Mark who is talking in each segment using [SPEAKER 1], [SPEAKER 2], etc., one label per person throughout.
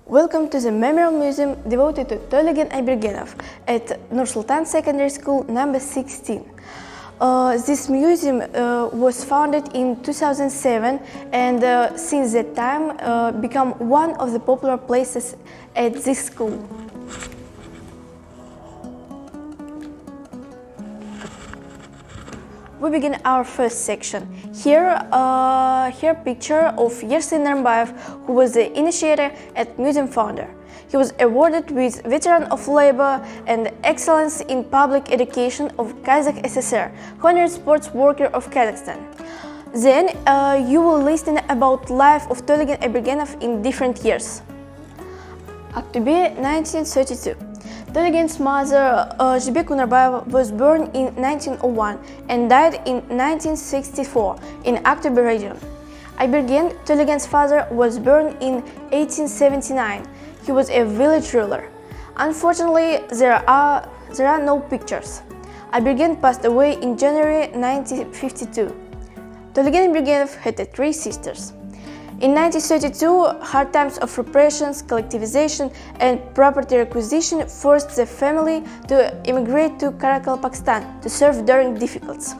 [SPEAKER 1] Welcome to the Memorial Museum devoted to Tolegen Aybergenov at Nur-Sultan Secondary School number 16. This museum was founded in 2007 and since that time become one of the popular places at this school. We begin our first section. Here picture of Yersin Narmbayev, who was the initiator and museum founder. He was awarded with Veteran of Labor and Excellence in Public Education of Kazakh SSR, Honored Sports Worker of Kazakhstan. Then you will listen about life of Tolegen Aybergenov in different years. October 1932. Tolegen's mother, Zhibek Narbayeva, was born in 1901 and died in 1964 in October region. Aybergen, Tolegen's father, was born in 1879. He was a village ruler. Unfortunately, there are no pictures. Aybergen passed away in January 1952. Tolegen Aybergenov had three sisters. In 1932, hard times of repressions, collectivization, and property requisition forced the family to immigrate to Karakalpakstan to serve during difficulties.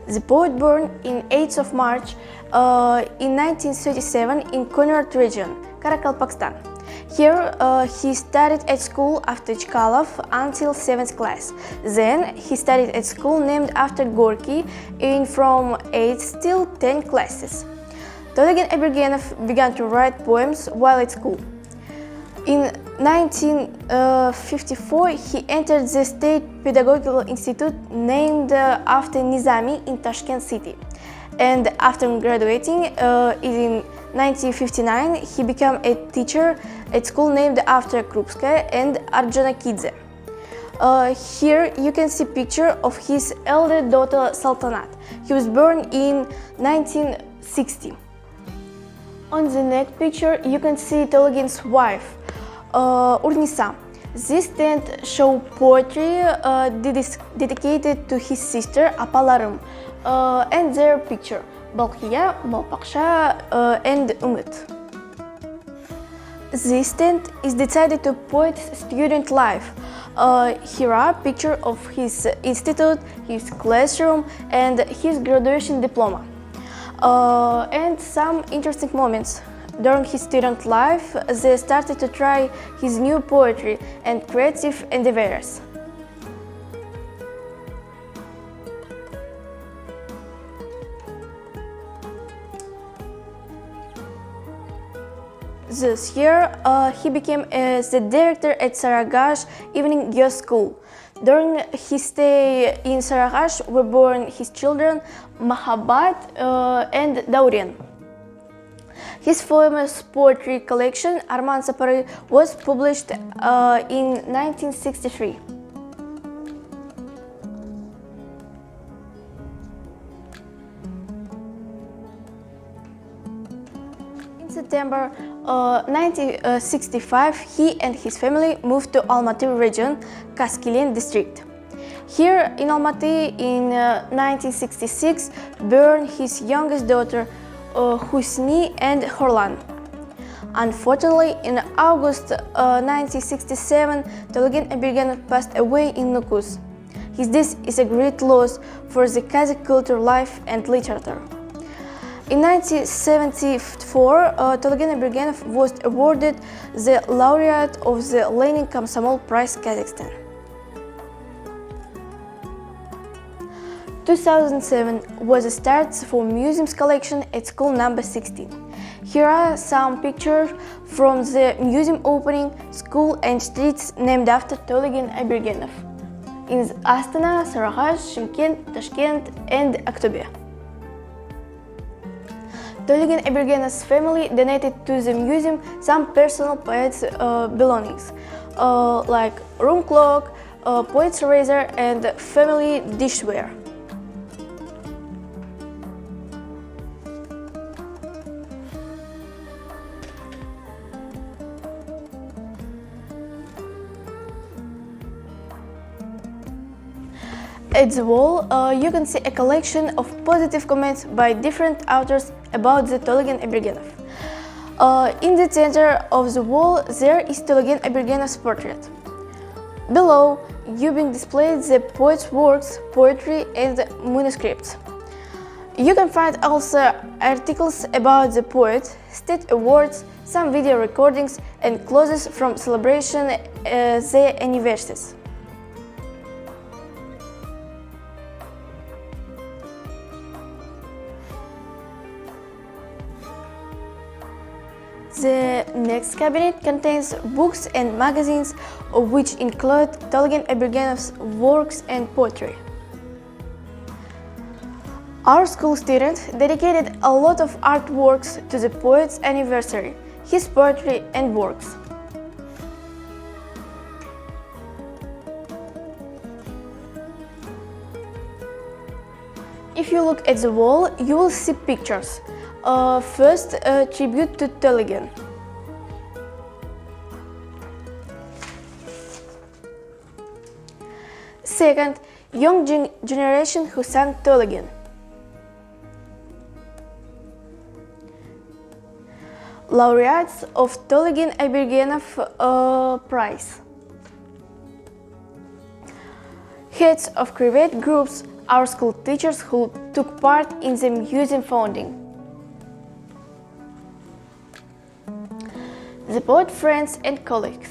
[SPEAKER 1] The poet born in 8th of March in 1937 in Konrad region, Karakalpakstan. Here he studied at school after Chkalov until 7th class. Then he studied at school named after Gorky in from 8th till 10th classes. Tolegen Aybergenov began to write poems while at school. In 1954 he entered the State Pedagogical Institute named after Nizami in Tashkent city. And after graduating in 1959, he became a teacher at school named after Krupskaya and Ordzhonikidze. Here you can see picture of his elder daughter Saltanat. He was born in 1960. On the next picture you can see Tolegen's wife, Urnisa. This tent shows poetry dedicated to his sister Apalarım and their picture Balkhiya, Balpaksha and Umut. This tent is dedicated to poet's student life. Here are pictures of his institute, his classroom and his graduation diploma. And some interesting moments. During his student life, they started to try his new poetry and creative endeavors. This year, he became the director at Saragash Evening Girls School. During his stay in Saragash were born his children Mahabat and Daurian. His famous poetry collection, Arman Sapari, was published in 1963. In September 1965, he and his family moved to Almaty region, Kaskilin district. Here in Almaty, in 1966, born his youngest daughter, Husni and Horlan. Unfortunately, in August 1967, Tolegen Aybergenov passed away in Nukus. His death is a great loss for the Kazakh culture, life and literature. In 1974, Tolegen Aybergenov was awarded the laureate of the Lenin Komsomol Prize Kazakhstan. 2007 was the start for museum's collection at school number 16. Here are some pictures from the museum opening, school and streets named after Tolegen Aybergenov in Astana, Saragash, Shymkent, Tashkent and Aktobe. Tolegen Aybergenov's family donated to the museum some personal poet's belongings, like room clock, poet's razor and family dishware. At the wall, you can see a collection of positive comments by different authors about the Tolegen Aybergenov. In the center of the wall there is Telegen Aybergenov's portrait. Below, you've been displayed the poet's works, poetry and manuscripts. You can find also articles about the poet, state awards, some video recordings and clothes from celebration the anniversaries. The next cabinet contains books and magazines, which include Telegen Aybergenov's works and poetry. Our school student dedicated a lot of artworks to the poet's anniversary, his poetry and works. If you look at the wall, you will see pictures. First, a tribute to Telegen. Second, young generation who sang Telegen. Laureates of Telegen Aybergenov Prize. Heads of private groups, our school teachers who took part in the museum founding. The poet friends and colleagues.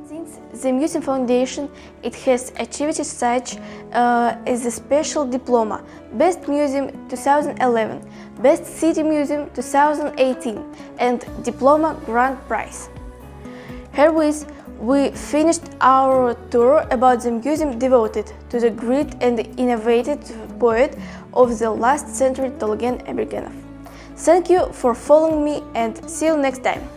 [SPEAKER 1] Since the Museum Foundation, it has achieved such as the Special Diploma, Best Museum 2011, Best City Museum 2018 and Diploma Grand Prize. Herewith, we finished our tour about the museum devoted to the great and innovative poet of the last century, Telegen Aybergenov. Thank you for following me and see you next time.